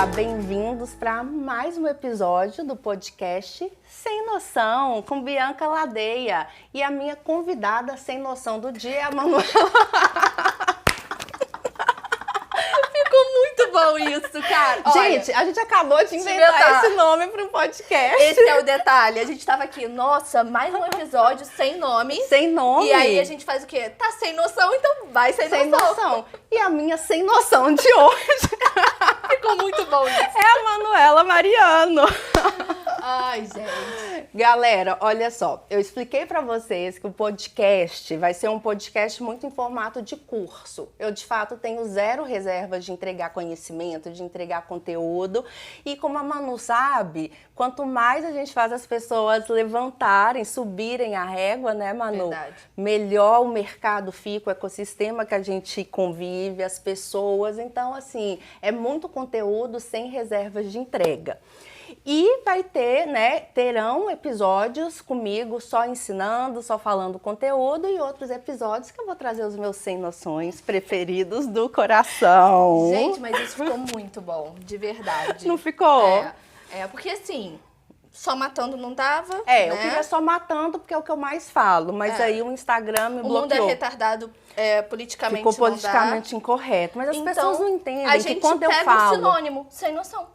Olá, bem-vindos para mais um episódio do podcast Sem Noção, com Bianca Ladeia. E a minha convidada sem noção do dia é a Manuela. Ficou muito bom isso, cara. Gente, a gente acabou de inventar esse nome para um podcast. Esse é o detalhe. A gente tava aqui, nossa, mais um episódio sem nome. Sem nome. E aí a gente faz o quê? Tá sem noção, então vai sem noção. E a minha sem noção de hoje ficou muito bom isso. É a Manuela Mariano. Ai, gente. Galera, olha só, eu expliquei pra vocês que o podcast vai ser um podcast muito em formato de curso. Eu, de fato, tenho zero reservas de entregar conhecimento, de entregar conteúdo. E como a Manu sabe, quanto mais a gente faz as pessoas levantarem, subirem a régua, né, Manu? Verdade. Melhor o mercado fica, o ecossistema que a gente convive, as pessoas. Então, assim, é muito conteúdo sem reservas de entrega. E vai ter, né, terão episódios comigo só ensinando, só falando conteúdo e outros episódios que eu vou trazer os meus sem noções preferidos do coração. Gente, mas isso ficou muito bom, de verdade. Não ficou? Porque assim, só matando não dava, eu queria só matando porque é o que eu mais falo, mas aí o Instagram me bloqueou. O mundo é retardado politicamente ficou politicamente incorreto, mas as pessoas não entendem a gente que quando eu pega falo... um sinônimo, sem noção.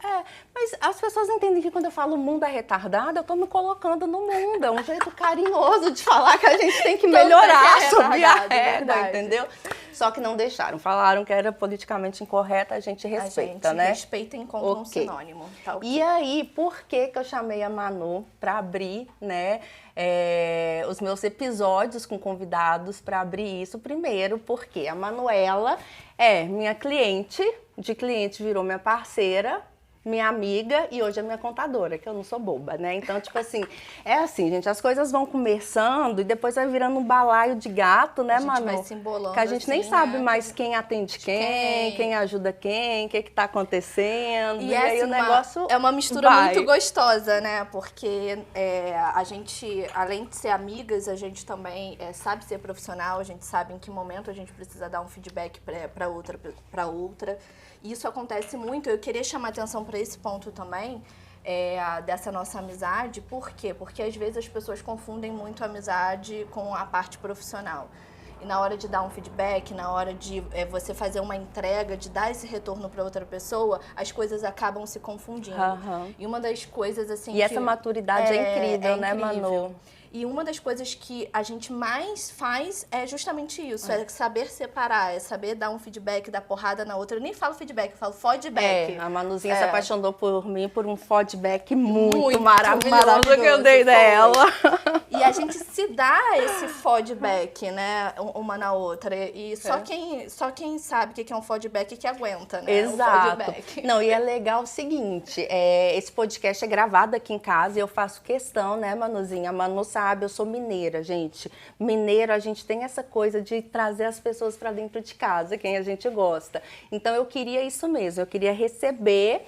Mas as pessoas entendem que quando eu falo o mundo é retardado, eu tô me colocando no mundo. É um jeito carinhoso de falar que a gente tem que melhorar, subir a régua, entendeu? Só que não deixaram. Falaram que era politicamente incorreta, a gente respeita, né? Respeita e encontra um sinônimo. Tá, E aí, por que eu chamei a Manu para abrir, né, os meus episódios com convidados para abrir isso? Primeiro, porque a Manuela é minha cliente, de cliente virou minha parceira, minha amiga e hoje é minha contadora, que eu não sou boba, né? Então, tipo assim, é assim, gente, as coisas vão começando e depois vai virando um balaio de gato, né, Manu? A gente vai se embolando que a gente assim, nem sabe mais quem atende quem ajuda quem, o que tá acontecendo. E aí o negócio é uma mistura muito gostosa, né? Porque a gente, além de ser amigas, a gente também sabe ser profissional, a gente sabe em que momento a gente precisa dar um feedback para outra. E isso acontece muito. Eu queria chamar atenção para esse ponto também, dessa nossa amizade. Por quê? Porque às vezes as pessoas confundem muito a amizade com a parte profissional. E na hora de dar um feedback, na hora de você fazer uma entrega, de dar esse retorno para outra pessoa, as coisas acabam se confundindo. E uma das coisas assim... E essa maturidade é incrível, né, Manu? E uma das coisas que a gente mais faz é justamente isso, é saber separar, é saber dar um feedback, dar porrada na outra. Eu nem falo feedback, eu falo feedback. A Manuzinha se apaixonou por mim por um feedback muito maravilhoso que eu dei dela. E a gente se dá esse feedback, né, uma na outra. E só quem sabe o que é um feedback que aguenta, né? Exato. Não, e é legal o seguinte, esse podcast é gravado aqui em casa e eu faço questão, né, Manuzinha? A Manu sabe, eu sou mineira, gente. Mineiro, a gente tem essa coisa de trazer as pessoas para dentro de casa, quem a gente gosta. Então, eu queria isso mesmo, eu queria receber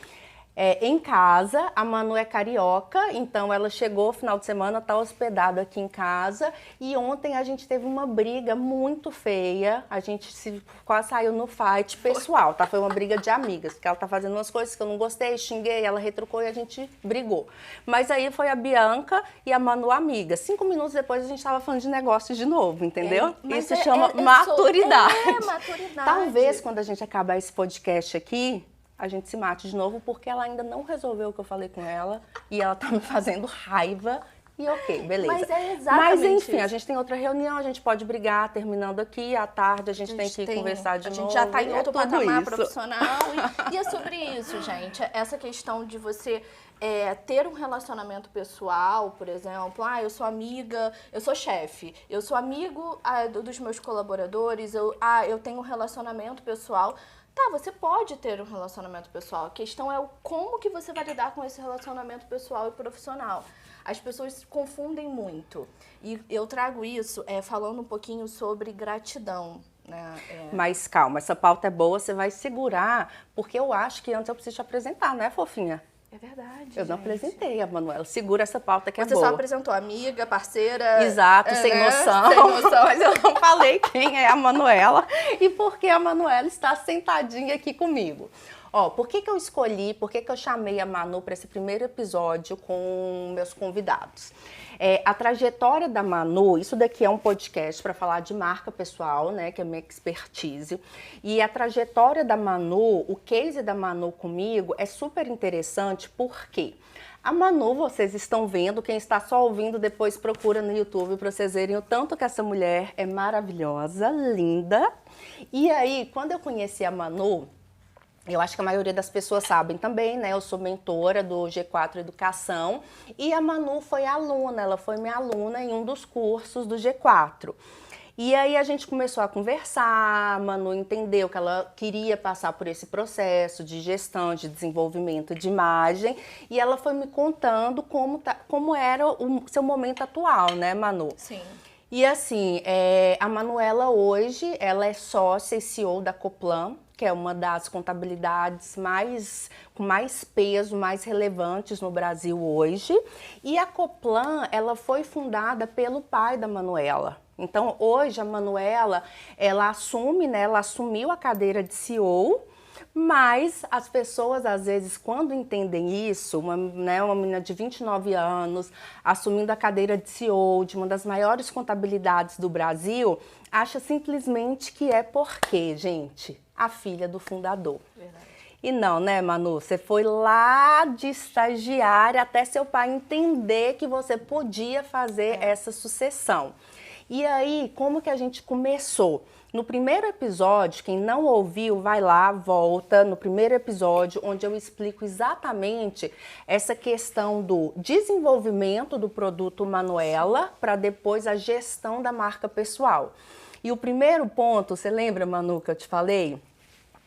em casa. A Manu é carioca, então ela chegou final de semana, tá hospedada aqui em casa. E ontem a gente teve uma briga muito feia. A gente quase saiu no fight pessoal, tá? Foi uma briga de amigas, porque ela tá fazendo umas coisas que eu não gostei, xinguei, ela retrucou e a gente brigou. Mas aí foi a Bianca e a Manu amiga. 5 minutos depois a gente tava falando de negócios de novo, entendeu? Isso chama maturidade. Maturidade. Talvez quando a gente acabar esse podcast aqui, a gente se mate de novo, porque ela ainda não resolveu o que eu falei com ela e ela tá me fazendo raiva. E ok, beleza. Mas é exatamente Mas enfim, isso. A gente tem outra reunião, a gente pode brigar, terminando aqui, à tarde a gente tem que conversar de novo. A gente já tá em outro patamar profissional e é sobre isso, gente. Essa questão de você ter um relacionamento pessoal, por exemplo, eu sou amiga, eu sou chefe, eu sou amigo dos meus colaboradores, eu tenho um relacionamento pessoal. Tá, você pode ter um relacionamento pessoal. A questão é como que você vai lidar com esse relacionamento pessoal e profissional. As pessoas se confundem muito. E eu trago isso falando um pouquinho sobre gratidão. Né? Mas calma, essa pauta é boa, você vai segurar, porque eu acho que antes eu preciso te apresentar, né, fofinha? É verdade, Eu não apresentei a Manuela. Segura essa pauta que é boa. Você só apresentou amiga, parceira... Exato, sem noção. Sem noção. Mas eu não falei quem é a Manuela e por que a Manuela está sentadinha aqui comigo. Ó, por que eu escolhi, por que eu chamei a Manu para esse primeiro episódio com meus convidados? A trajetória da Manu, isso daqui é um podcast para falar de marca pessoal, né, que é minha expertise. E a trajetória da Manu, o case da Manu comigo é super interessante porque a Manu, vocês estão vendo, quem está só ouvindo depois procura no YouTube para vocês verem o tanto que essa mulher é maravilhosa, linda. E aí, quando eu conheci a Manu, eu acho que a maioria das pessoas sabem também, né? Eu sou mentora do G4 Educação e a Manu foi aluna, ela foi minha aluna em um dos cursos do G4. E aí a gente começou a conversar, a Manu entendeu que ela queria passar por esse processo de gestão, de desenvolvimento de imagem, e ela foi me contando como era o seu momento atual, né, Manu? Sim. E assim, a Manuela hoje, ela é sócia e CEO da Coplan, que é uma das contabilidades com mais peso, mais relevantes no Brasil hoje. E a Coplan, ela foi fundada pelo pai da Manuela. Então, hoje, a Manuela, ela assumiu a cadeira de CEO, mas as pessoas, às vezes, quando entendem isso, uma menina de 29 anos, assumindo a cadeira de CEO de uma das maiores contabilidades do Brasil, acha simplesmente que é porque, gente, a filha do fundador. Verdade. E não, né, Manu? Você foi lá de estagiária até seu pai entender que você podia fazer essa sucessão. E aí, como que a gente começou? No primeiro episódio, quem não ouviu, vai lá, volta no primeiro episódio, onde eu explico exatamente essa questão do desenvolvimento do produto Manuela para depois a gestão da marca pessoal. E o primeiro ponto, você lembra, Manu, que eu te falei?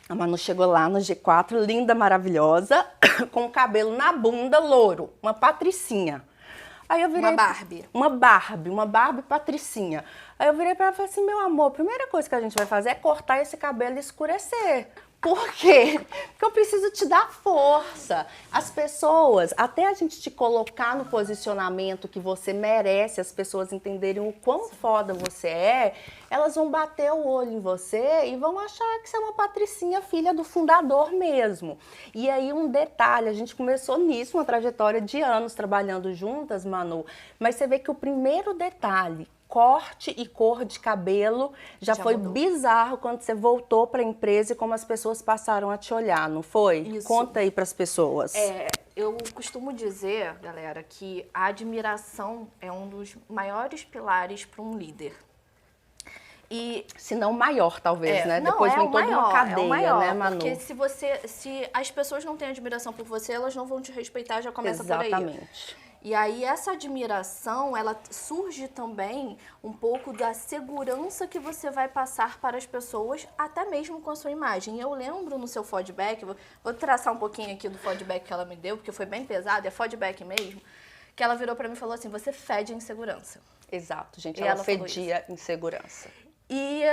A Manu chegou lá no G4, linda, maravilhosa, com o cabelo na bunda, louro, uma patricinha. Aí eu virei, uma Barbie patricinha. Aí eu virei para ela e falei assim, meu amor, a primeira coisa que a gente vai fazer é cortar esse cabelo e escurecer. Por quê? Porque eu preciso te dar força. As pessoas, até a gente te colocar no posicionamento que você merece, as pessoas entenderem o quão foda você é, elas vão bater o olho em você e vão achar que você é uma patricinha, filha do fundador mesmo. E aí um detalhe, a gente começou nisso, uma trajetória de anos trabalhando juntas, Manu, mas você vê que o primeiro detalhe, corte e cor de cabelo já foi mudou. Bizarro quando você voltou para a empresa e como as pessoas passaram a te olhar, não foi? Isso. Conta aí para as pessoas. Eu costumo dizer, galera, que a admiração é um dos maiores pilares para um líder. E se não maior, talvez, né? Não, depois vem toda uma cadeia, maior, né, Manu? Porque se as pessoas não têm admiração por você, elas não vão te respeitar, já começa por aí. Exatamente. E aí essa admiração, ela surge também um pouco da segurança que você vai passar para as pessoas, até mesmo com a sua imagem. Eu lembro no seu feedback, vou traçar um pouquinho aqui do feedback que ela me deu, porque foi bem pesado, é feedback mesmo, que ela virou para mim e falou assim, você fede insegurança. Exato, gente, ela fedia insegurança. E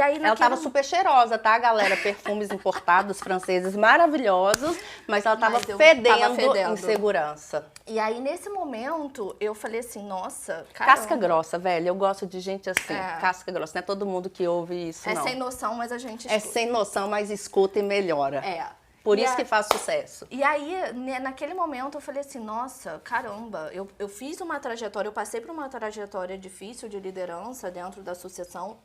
aí, ela tava super cheirosa, tá, galera? Perfumes importados, franceses maravilhosos, mas ela tava fedendo insegurança. E aí, nesse momento, eu falei assim, nossa, caramba. Casca grossa, velho. Eu gosto de gente assim, casca grossa. Não é todo mundo que ouve isso, não. É sem noção, mas a gente escuta. É sem noção, mas escuta e melhora. Por isso que faz sucesso. E aí, naquele momento, eu falei assim, nossa, caramba, eu fiz uma trajetória, eu passei por uma trajetória difícil de liderança dentro da sucessão.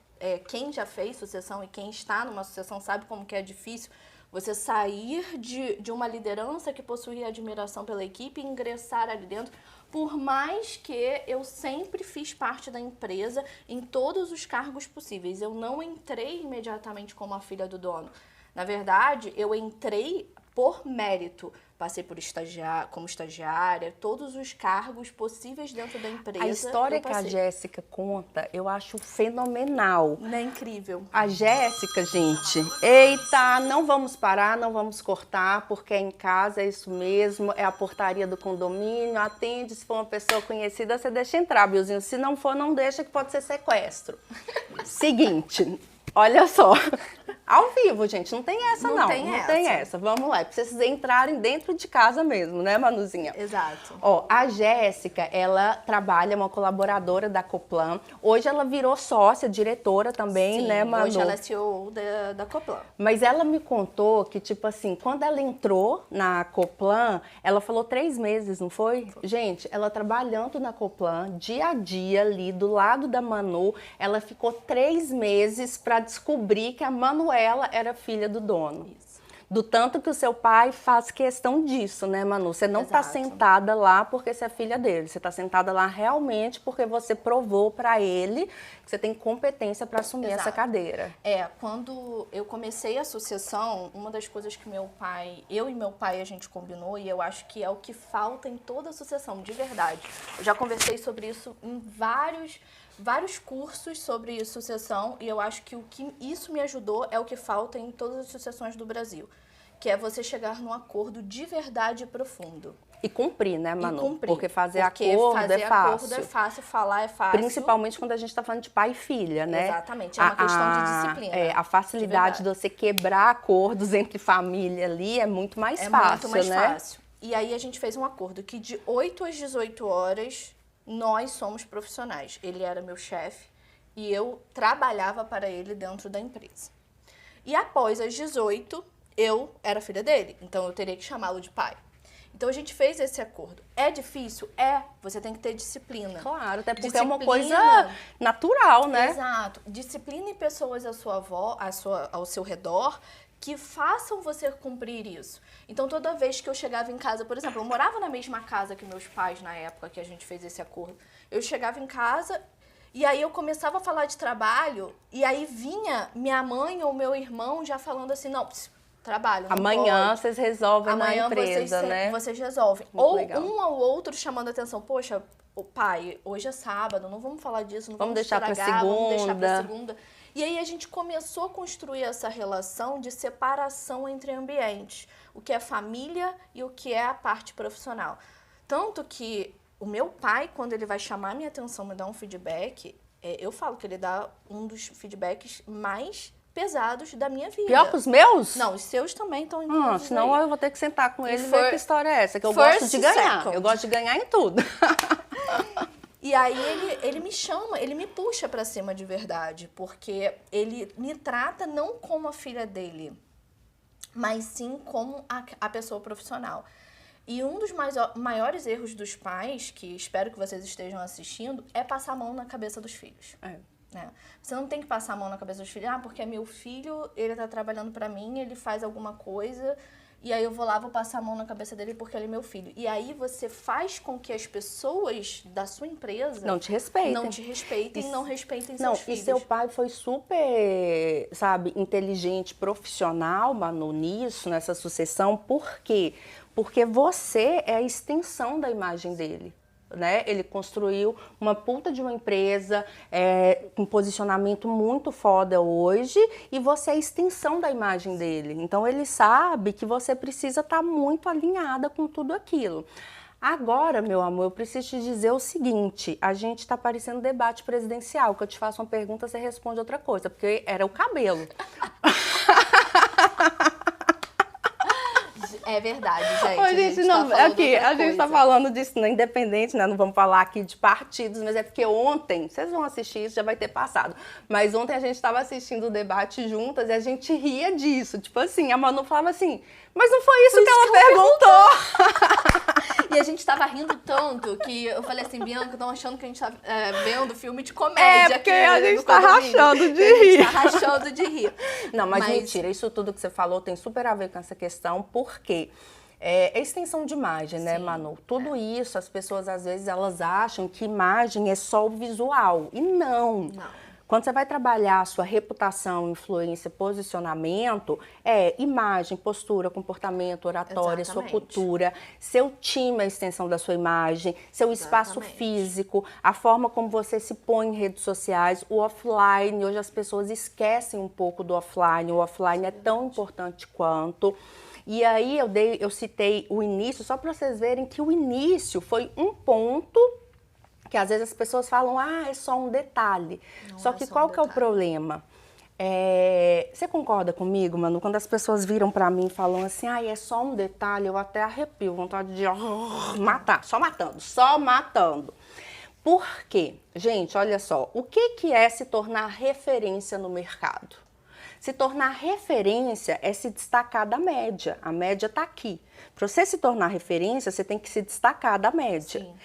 Quem já fez sucessão e quem está numa sucessão sabe como que é difícil você sair de uma liderança que possuía admiração pela equipe e ingressar ali dentro. Por mais que eu sempre fiz parte da empresa em todos os cargos possíveis. Eu não entrei imediatamente como a filha do dono. Na verdade, eu entrei por mérito. Passei como estagiária, todos os cargos possíveis dentro da empresa. A história que a Jéssica conta, eu acho fenomenal. É incrível. A Jéssica, gente, eita, não vamos parar, não vamos cortar, porque é em casa, é isso mesmo, é a portaria do condomínio, atende, se for uma pessoa conhecida, você deixa entrar, Biozinho. Se não for, não deixa, que pode ser sequestro. Seguinte, olha só. Ao vivo, gente, não tem essa não. Não tem essa. Vamos lá, é pra vocês entrarem dentro de casa mesmo, né, Manuzinha? Exato. Ó, a Jéssica, ela trabalha, uma colaboradora da Coplan. Hoje ela virou sócia, diretora também, Sim, né, Manu? hoje ela é CEO da Coplan. Mas ela me contou que, tipo assim, quando ela entrou na Coplan, ela falou 3 meses, não foi? Gente, ela trabalhando na Coplan, dia a dia ali, do lado da Manu, ela ficou 3 meses para descobrir que a Manuela era filha do dono. Isso. Do tanto que o seu pai faz questão disso, né, Manu? Você não está Exato. sentada lá porque você é filha dele. Você está sentada lá realmente porque você provou para ele que você tem competência para assumir Exato. essa cadeira. Quando eu comecei a associação, uma das coisas que eu e meu pai, a gente combinou, e eu acho que é o que falta em toda associação, de verdade. Eu já conversei sobre isso em vários cursos sobre sucessão, e eu acho que o que isso me ajudou é o que falta em todas as sucessões do Brasil, que é você chegar num acordo de verdade profundo. E cumprir, né, Manu? E cumprir. Porque fazer acordo é fácil. Falar é fácil. Principalmente quando a gente está falando de pai e filha, né? Exatamente, é uma questão de disciplina. A facilidade de você quebrar acordos entre família ali é muito mais fácil, né? É muito mais fácil. E aí a gente fez um acordo que de 8 às 18 horas nós somos profissionais. Ele era meu chefe e eu trabalhava para ele dentro da empresa. E após as 18, eu era filha dele, então eu teria que chamá-lo de pai. Então a gente fez esse acordo. É difícil? É. Você tem que ter disciplina. Claro, até porque é uma coisa natural, né? Exato. Disciplina e pessoas ao seu redor que façam você cumprir isso. Então, toda vez que eu chegava em casa, por exemplo, eu morava na mesma casa que meus pais na época que a gente fez esse acordo. Eu chegava em casa e aí eu começava a falar de trabalho e aí vinha minha mãe ou meu irmão já falando assim, não, trabalho, não amanhã pode. Vocês resolvem Amanhã na empresa, né? Vocês resolvem. Muito ou legal. Um ao outro chamando a atenção, poxa, pai, hoje é sábado, não vamos falar disso, não vamos deixar estragar, pra segunda. vamos deixar pra segunda. E aí a gente começou a construir essa relação de separação entre ambientes, o que é família e o que é a parte profissional. Tanto que o meu pai, quando ele vai chamar minha atenção, me dar um feedback, eu falo que ele dá um dos feedbacks mais pesados da minha vida. Pior que os meus? Não, os seus também estão incluídos. Senão eu vou ter que sentar com ele e ver que história é essa, que eu gosto de ganhar. Second. Eu gosto de ganhar em tudo. E aí ele me chama, ele me puxa pra cima de verdade, porque ele me trata não como a filha dele, mas sim como a pessoa profissional. E um dos maiores erros dos pais, que espero que vocês estejam assistindo, é passar a mão na cabeça dos filhos. Né? Você não tem que passar a mão na cabeça dos filhos, porque é meu filho, ele tá trabalhando pra mim, ele faz alguma coisa, e aí eu vou lá, vou passar a mão na cabeça dele porque ele é meu filho. E aí você faz com que as pessoas da sua empresa não te respeitem. Não respeitem seus filhos. E seu pai foi super, sabe, inteligente, profissional, Manu, nisso, nessa sucessão. Por quê? Porque você é a extensão da imagem dele. Né? Ele construiu uma puta de uma empresa com um posicionamento muito foda hoje e você é a extensão da imagem dele. Então ele sabe que você precisa estar muito alinhada com tudo aquilo. Agora, meu amor, eu preciso te dizer o seguinte, a gente está parecendo debate presidencial, que eu te faço uma pergunta, você responde outra coisa, porque era o cabelo. É verdade, gente. A gente tá falando disso, né, independente, né? Não vamos falar aqui de partidos, mas é porque ontem, vocês vão assistir isso, já vai ter passado. Mas ontem a gente estava assistindo o debate juntas e a gente ria disso. Tipo assim, a Manu falava assim, mas não foi isso que ela perguntou. E a gente tava rindo tanto que eu falei assim, Bianca, estão achando que a gente tá vendo filme de comédia. Porque a gente tá rachando de rir. A gente tá rachando de rir. Não, mas mentira, isso tudo que você falou tem super a ver com essa questão, porque é extensão de imagem, né, Manu? Tudo isso, as pessoas às vezes elas acham que imagem é só o visual. E não. Quando você vai trabalhar a sua reputação, influência, posicionamento, imagem, postura, comportamento, oratória, sua cultura, seu time é a extensão da sua imagem, seu espaço físico, a forma como você se põe em redes sociais, o offline. Hoje as pessoas esquecem um pouco do offline, o offline é tão importante quanto. E aí eu citei o início, só para vocês verem que o início foi um ponto que às vezes as pessoas falam, é só um detalhe. Só que qual que é o problema? Você concorda comigo, Manu? Quando as pessoas viram pra mim e falam assim, é só um detalhe, eu até arrepio, vontade de matar, só matando, só matando. Por quê? Gente, olha só, o que é se tornar referência no mercado? Se tornar referência é se destacar da média. A média tá aqui. Para você se tornar referência, você tem que se destacar da média. Sim.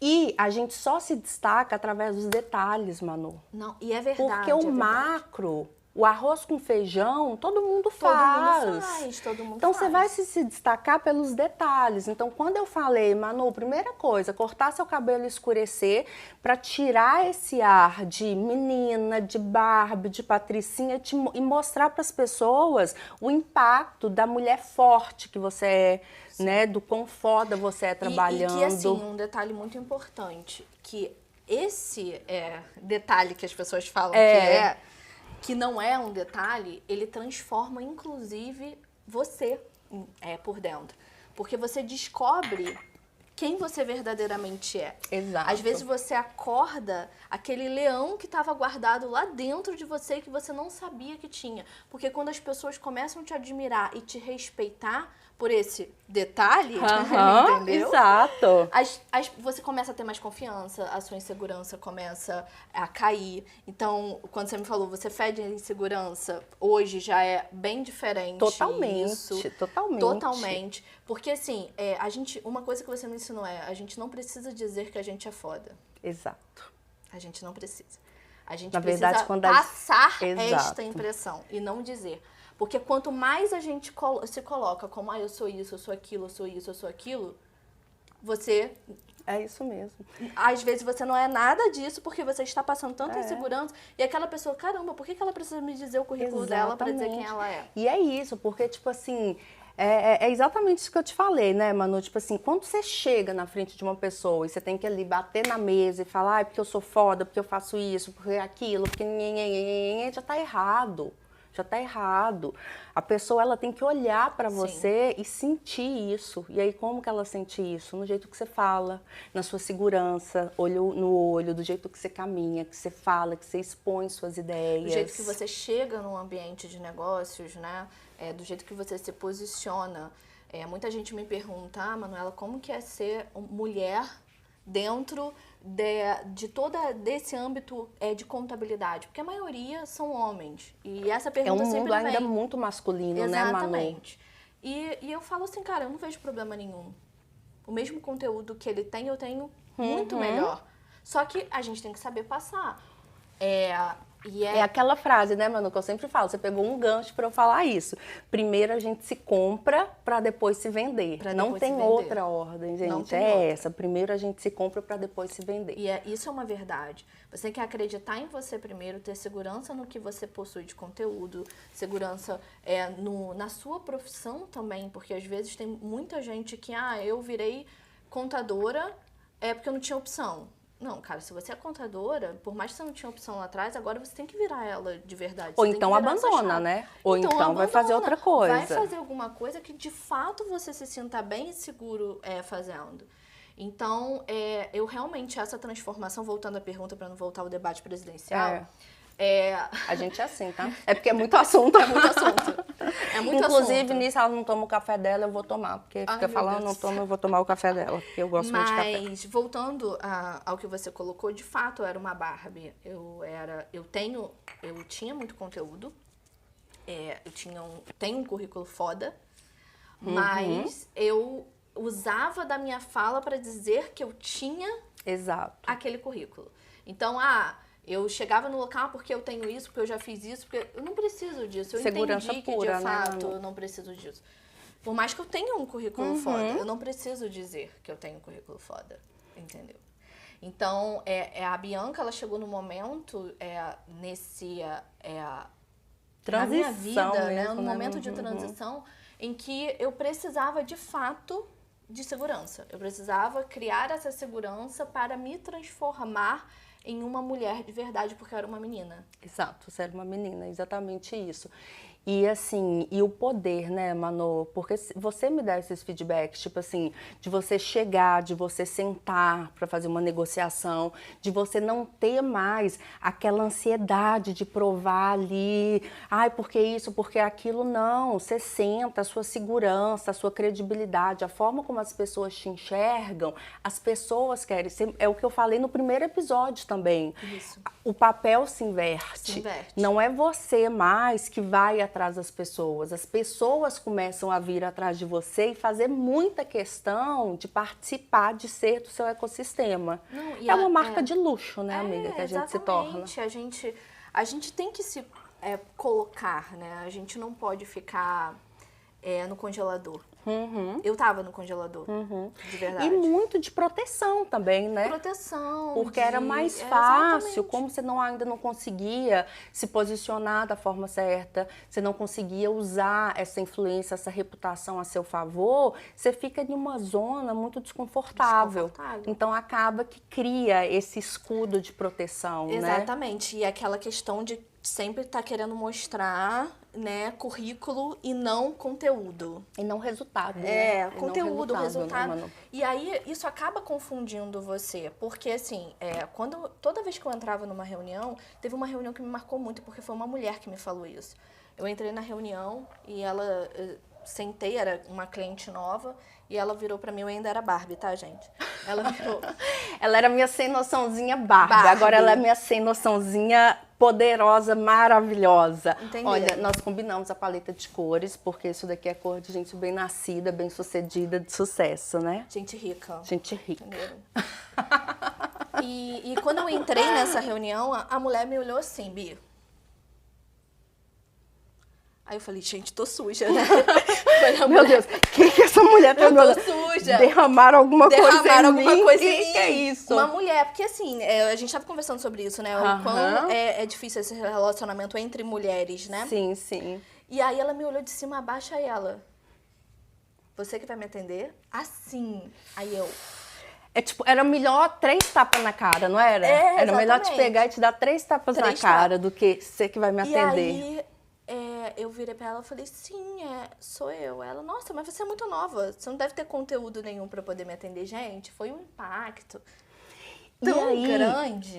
E a gente só se destaca através dos detalhes, Manu. Não, e é verdade. Porque o macro, o arroz com feijão, todo mundo faz. Todo mundo então, faz. você vai se destacar pelos detalhes. Então, quando eu falei, Manu, primeira coisa, cortar seu cabelo e escurecer para tirar esse ar de menina, de Barbie, de patricinha e mostrar para as pessoas o impacto da mulher forte que você é, né? Do quão foda você é trabalhando. E que, assim, um detalhe muito importante, que esse detalhe que as pessoas falam que não é um detalhe, ele transforma, inclusive, você por dentro. Porque você descobre quem você verdadeiramente é. Exato. Às vezes você acorda aquele leão que estava guardado lá dentro de você e que você não sabia que tinha. Porque quando as pessoas começam a te admirar e te respeitar por esse detalhe, entendeu? Exato. Você começa a ter mais confiança, a sua insegurança começa a cair. Então, quando você me falou, você fede a insegurança, hoje já é bem diferente. Totalmente, isso. totalmente. Porque, assim, uma coisa que você me ensinou a gente não precisa dizer que a gente é foda. Exato. A gente não precisa. A gente Na precisa verdade, quando passar Exato. esta impressão e não dizer. Porque quanto mais a gente se coloca como, eu sou isso, eu sou aquilo, eu sou isso, eu sou aquilo, você... É isso mesmo. Às vezes você não é nada disso porque você está passando tanta insegurança e aquela pessoa, caramba, por que ela precisa me dizer o currículo dela para dizer quem ela é? E é isso, porque, tipo assim, é exatamente isso que eu te falei, né, Manu? Tipo assim, quando você chega na frente de uma pessoa e você tem que ali bater na mesa e falar, porque eu sou foda, porque eu faço isso, porque aquilo, porque já tá errado. Já tá errado. A pessoa, ela tem que olhar para você e sentir isso. E aí, como que ela sente isso? No jeito que você fala, na sua segurança, olho no olho, do jeito que você caminha, que você fala, que você expõe suas ideias. Do jeito que você chega num ambiente de negócios, né? Do jeito que você se posiciona. Muita gente me pergunta, Manuela, como que é ser mulher dentro de todo desse âmbito de contabilidade? Porque a maioria são homens. E essa pergunta sempre vem. É um mundo ainda muito masculino, né, Manu? Exatamente. E eu falo assim, cara, eu não vejo problema nenhum. O mesmo conteúdo que ele tem, eu tenho muito melhor. Só que a gente tem que saber passar. É aquela frase, né, Manu, que eu sempre falo. Você pegou um gancho para eu falar isso. Primeiro a gente se compra para depois se vender. Não tem outra ordem, gente. Essa. Primeiro a gente se compra para depois se vender. E isso é uma verdade. Você tem que acreditar em você primeiro, ter segurança no que você possui de conteúdo, segurança na sua profissão também, porque às vezes tem muita gente que, eu virei contadora porque eu não tinha opção. Não, cara, se você é contadora, por mais que você não tinha opção lá atrás, agora você tem que virar ela de verdade. Ou então abandona, né? Ou então vai fazer outra coisa. Vai fazer alguma coisa que de fato você se sinta bem e seguro fazendo. Então, eu realmente, essa transformação, voltando à pergunta para não voltar ao debate presidencial... A gente é assim, tá? É porque é muito assunto. É muito assunto. É muito Inclusive, assunto. Nisso, ela não toma o café dela, eu vou tomar. Porque fica falando, não toma, eu vou tomar o café dela. Porque eu gosto muito de café. Mas, voltando ao que você colocou, de fato, eu era uma Barbie. Eu tinha muito conteúdo. Tenho um currículo foda. Mas eu usava da minha fala para dizer que eu tinha aquele currículo. Então, eu chegava no local porque eu tenho isso, porque eu já fiz isso, porque eu não preciso disso. Eu Segurança entendi pura, que, de fato, eu não preciso disso. Por mais que eu tenha um currículo foda, eu não preciso dizer que eu tenho um currículo foda, entendeu? Então, a Bianca, ela chegou no momento, na minha vida, mesmo, no momento de transição, em que eu precisava, de fato, de segurança. Eu precisava criar essa segurança para me transformar em uma mulher de verdade, porque eu era uma menina. Exato, você era uma menina, exatamente isso. E assim, e o poder, né, Manu? Porque você me dá esses feedbacks, tipo assim, de você chegar, de você sentar para fazer uma negociação, de você não ter mais aquela ansiedade de provar ali, ai, porque isso, porque aquilo, não. Você senta, a sua segurança, a sua credibilidade, a forma como as pessoas te enxergam, as pessoas querem ser, é o que eu falei no primeiro episódio também. Isso. O papel se inverte. Se inverte. Não é você mais que vai atrás das pessoas. As pessoas começam a vir atrás de você e fazer muita questão de participar, de ser do seu ecossistema. Não, é uma marca de luxo, né, amiga, que a gente se torna. A gente tem que se colocar, né? A gente não pode ficar no congelador. Uhum. Eu tava no congelador, de verdade. E muito de proteção também, né? Proteção. Porque era mais fácil, exatamente. como você ainda não conseguia se posicionar da forma certa, você não conseguia usar essa influência, essa reputação a seu favor, você fica em uma zona muito desconfortável. Então acaba que cria esse escudo de proteção, né? Exatamente. E aquela questão de sempre estar querendo mostrar, né, currículo e não conteúdo. E não resultado, né? Conteúdo, resultado. Né, e aí, isso acaba confundindo você. Porque, assim, toda vez que eu entrava numa reunião, teve uma reunião que me marcou muito, porque foi uma mulher que me falou isso. Eu entrei na reunião e ela... sentei, era uma cliente nova, e ela virou pra mim, eu ainda era Barbie, tá, gente? Ela virou... Ela era minha sem noçãozinha Barbie, agora ela é minha sem noçãozinha poderosa, maravilhosa. Entendi. Olha, nós combinamos a paleta de cores, porque isso daqui é cor de gente bem nascida, bem sucedida, de sucesso, né? Gente rica. Gente rica. E quando eu entrei nessa reunião, a mulher me olhou assim, Bi. Aí eu falei, gente, tô suja, né? Meu Deus, o que essa mulher tá olhando? Eu tô suja. Derramaram alguma coisa em mim? Que é isso? Uma mulher, porque assim, a gente tava conversando sobre isso, né? O quão é difícil esse relacionamento entre mulheres, né? Sim, sim. E aí ela me olhou de cima a baixo, aí ela... Você que vai me atender? Assim. Aí eu... Era melhor 3 tapas na cara, não era? Era melhor te pegar e te dar 3 tapas na cara do que você que vai me atender. E aí... eu virei pra ela e falei, sim, sou eu. Ela, nossa, mas você é muito nova, você não deve ter conteúdo nenhum pra poder me atender. Gente, foi um impacto tão grande.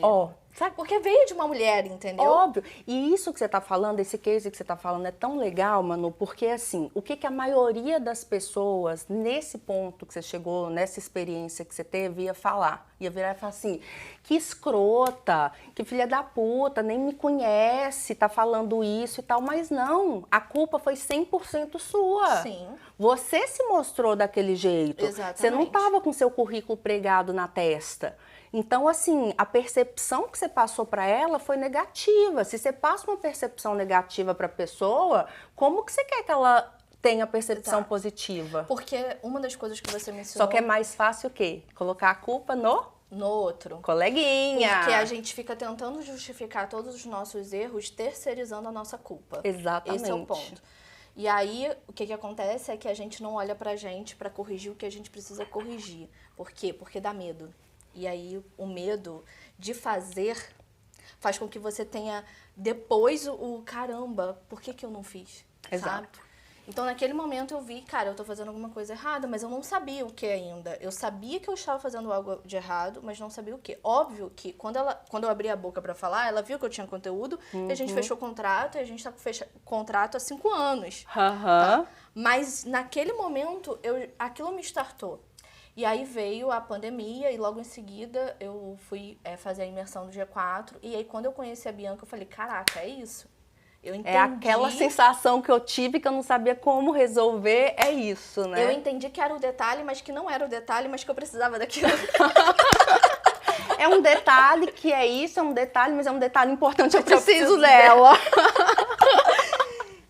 Sabe? Porque veio de uma mulher, entendeu? Óbvio. E isso que você tá falando, esse case que você tá falando é tão legal, Manu, porque assim, o que a maioria das pessoas, nesse ponto que você chegou, nessa experiência que você teve, ia falar? Ia virar e falar assim, que escrota, que filha da puta, nem me conhece, tá falando isso e tal. Mas não, a culpa foi 100% sua. Sim. Você se mostrou daquele jeito. Exatamente. Você não tava com seu currículo pregado na testa. Então, assim, a percepção que você passou para ela foi negativa. Se você passa uma percepção negativa para a pessoa, como que você quer que ela tenha percepção positiva? Porque uma das coisas que você mencionou... Só que é mais fácil o quê? Colocar a culpa no outro. Coleguinha. Porque a gente fica tentando justificar todos os nossos erros, terceirizando a nossa culpa. Exatamente. Esse é o ponto. E aí, o que acontece é que a gente não olha pra gente pra corrigir o que a gente precisa corrigir. Por quê? Porque dá medo. E aí, o medo de fazer faz com que você tenha depois o caramba, por que eu não fiz? Exato. Sabe? Então, naquele momento, eu vi, cara, eu tô fazendo alguma coisa errada, mas eu não sabia o que ainda. Eu sabia que eu estava fazendo algo de errado, mas não sabia o que. Óbvio que, quando eu abri a boca pra falar, ela viu que eu tinha conteúdo, e a gente fechou o contrato, e a gente tá com contrato há 5 anos. Tá? Mas, naquele momento, aquilo me startou. E aí veio a pandemia e logo em seguida eu fui fazer a imersão do G4. E aí quando eu conheci a Bianca, eu falei, caraca, é isso. Eu entendi. É aquela sensação que eu tive que eu não sabia como resolver, é isso, né? Eu entendi que era o detalhe, mas que não era o detalhe, mas que eu precisava daquilo. É um detalhe que é isso, é um detalhe, mas é um detalhe importante, eu preciso dela.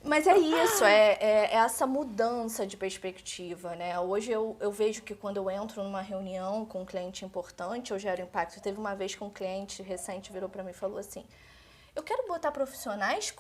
Mas é isso, é essa mudança de perspectiva, né? Hoje eu vejo que quando eu entro numa reunião com um cliente importante, eu gero impacto. Teve uma vez que um cliente recente virou pra mim e falou assim, eu quero botar profissionais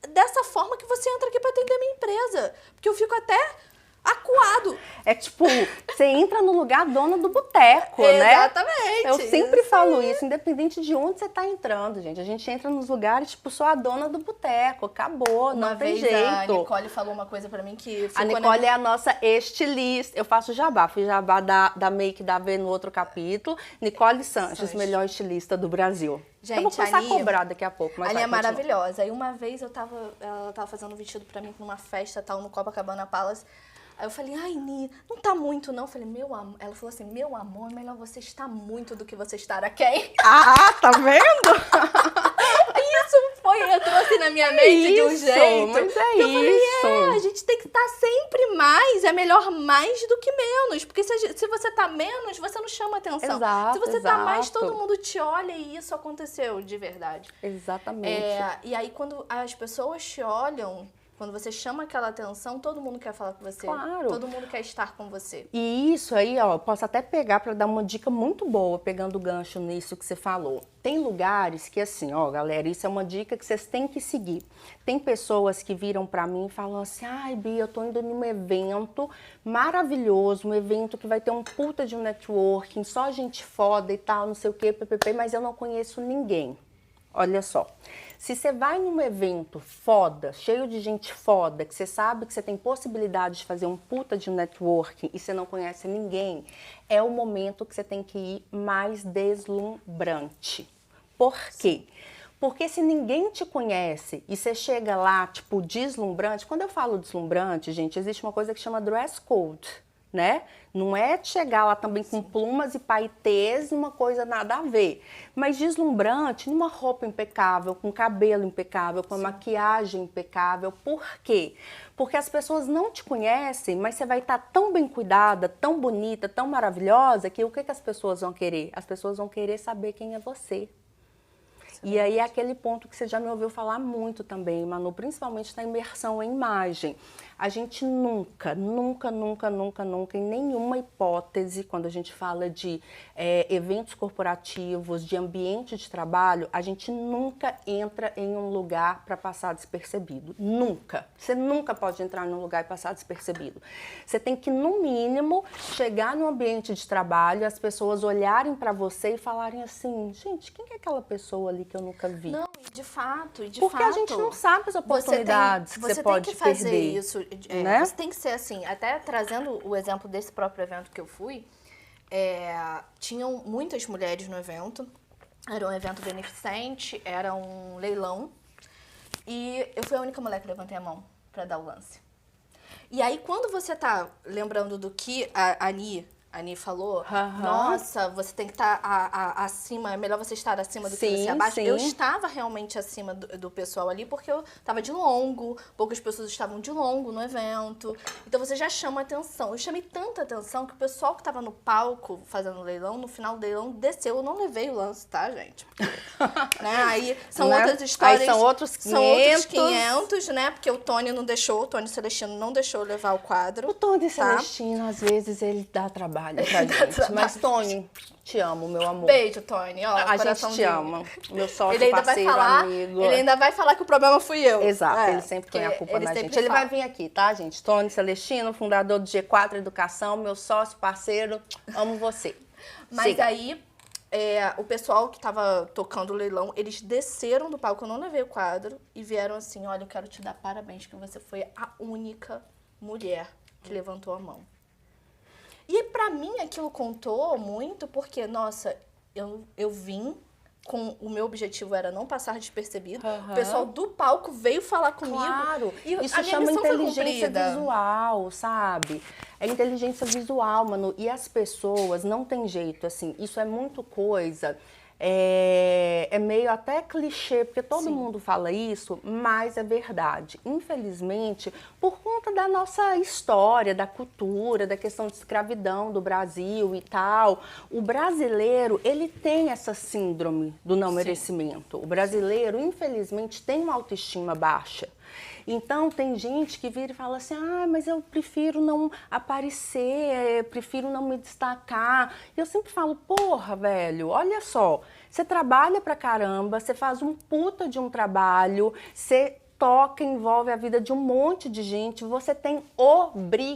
dessa forma que você entra aqui pra atender a minha empresa. Porque eu fico até Acuado. É tipo, você entra no lugar dona do boteco, né? Exatamente. Eu sempre falo isso, independente de onde você tá entrando, gente. A gente entra nos lugares, tipo, sou a dona do boteco, acabou, não tem jeito. A Nicole falou uma coisa pra mim que... A Nicole é a nossa estilista. Eu faço jabá, fiz jabá da Make da V no outro capítulo. Nicole Sanches, melhor estilista do Brasil. Gente, eu vou começar a cobrar daqui a pouco, mas Ali é maravilhosa. Aí uma vez ela tava fazendo um vestido pra mim numa festa, tal, no Copacabana Palace. Aí eu falei, ai, Ni, não tá muito, não. Eu falei, meu amor. Ela falou assim, meu amor, é melhor você estar muito do que você estar a quem? Ah, tá vendo? Isso entrou assim na minha mente de um jeito. Mas é eu isso. falei, a gente tem que estar sempre mais. É melhor mais do que menos. Porque se você tá menos, você não chama atenção. Exato, se você tá mais, todo mundo te olha e isso aconteceu de verdade. Exatamente. E aí, quando as pessoas te olham... Quando você chama aquela atenção, todo mundo quer falar com você. Claro. Todo mundo quer estar com você. E isso aí, ó, eu posso até pegar para dar uma dica muito boa, pegando o gancho nisso que você falou. Tem lugares que assim, ó, galera, isso é uma dica que vocês têm que seguir. Tem pessoas que viram para mim e falam assim, ai, Bia, eu tô indo num evento maravilhoso, um evento que vai ter um puta de um networking, só gente foda e tal, não sei o quê, ppp, mas eu não conheço ninguém. Olha só. Se você vai num evento foda, cheio de gente foda, que você sabe que você tem possibilidade de fazer um puta de networking e você não conhece ninguém, é o momento que você tem que ir mais deslumbrante. Por quê? Porque se ninguém te conhece e você chega lá, tipo, deslumbrante, quando eu falo deslumbrante, gente, existe uma coisa que chama dress code, né? Não é chegar lá também com plumas e paetês, uma coisa nada a ver. Mas deslumbrante, numa roupa impecável, com cabelo impecável, com a maquiagem impecável. Por quê? Porque as pessoas não te conhecem, mas você vai estar tão bem cuidada, tão bonita, tão maravilhosa, que o que as pessoas vão querer? As pessoas vão querer saber quem é você. E aí é aquele ponto que você já me ouviu falar muito também, Manu, principalmente na imersão em imagem. A gente nunca, em nenhuma hipótese, quando a gente fala de eventos corporativos, de ambiente de trabalho, a gente nunca entra em um lugar para passar despercebido. Nunca. Você nunca pode entrar num lugar e passar despercebido. Você tem que, no mínimo, chegar no ambiente de trabalho, as pessoas olharem para você e falarem assim, gente, quem é aquela pessoa ali que eu nunca vi? Não, de fato. Porque a gente não sabe as oportunidades que você pode perder. Você tem que fazer isso, né? Você tem que ser assim, até trazendo o exemplo desse próprio evento que eu fui, tinham muitas mulheres no evento, era um evento beneficente, era um leilão, e eu fui a única mulher que levantei a mão para dar o lance. E aí, quando você tá lembrando do que a Ani falou, nossa, você tem que estar acima, é melhor você estar acima do que você abaixo. Sim. Eu estava realmente acima do pessoal ali, porque eu estava de longo, poucas pessoas estavam de longo no evento. Então você já chama atenção. Eu chamei tanta atenção que o pessoal que estava no palco fazendo o leilão, no final do leilão, desceu. Eu não levei o lance, tá, gente? Né? Aí são outras histórias. Aí são outros 500. São outros 500, né? Porque o Tony não deixou, o Tony Celestino não deixou eu levar o quadro. O Tony Celestino, às vezes, ele dá trabalho pra gente. Mas, Tony, te amo, meu amor. Beijo, Tony. Ó, a gente te ama. Meu sócio, ele ainda parceiro, vai falar, amigo. Ele ainda vai falar que o problema fui eu. Exato, ele sempre põe a culpa na gente. Ele vai vir aqui, tá, gente? Tony Celestino, fundador do G4 Educação, meu sócio, parceiro, amo você. Mas aí, o pessoal que tava tocando o leilão, eles desceram do palco, eu não levei o quadro, e vieram assim, olha, eu quero te dar parabéns, que você foi a única mulher que levantou a mão. E pra mim aquilo contou muito, porque, nossa, eu vim com o meu objetivo era não passar despercebido. O pessoal do palco veio falar comigo. Claro, e isso chama inteligência visual, sabe? É inteligência visual, mano. E as pessoas, não tem jeito, assim, isso é muito coisa... É meio até clichê, porque todo mundo fala isso, mas é verdade. Infelizmente, por conta da nossa história, da cultura, da questão de escravidão do Brasil e tal, o brasileiro, ele tem essa síndrome do não merecimento. O brasileiro, infelizmente, tem uma autoestima baixa. Então, tem gente que vira e fala assim, mas eu prefiro não aparecer, prefiro não me destacar. E eu sempre falo, porra, velho, olha só, você trabalha pra caramba, você faz um puta de um trabalho, você toca, envolve a vida de um monte de gente. Você tem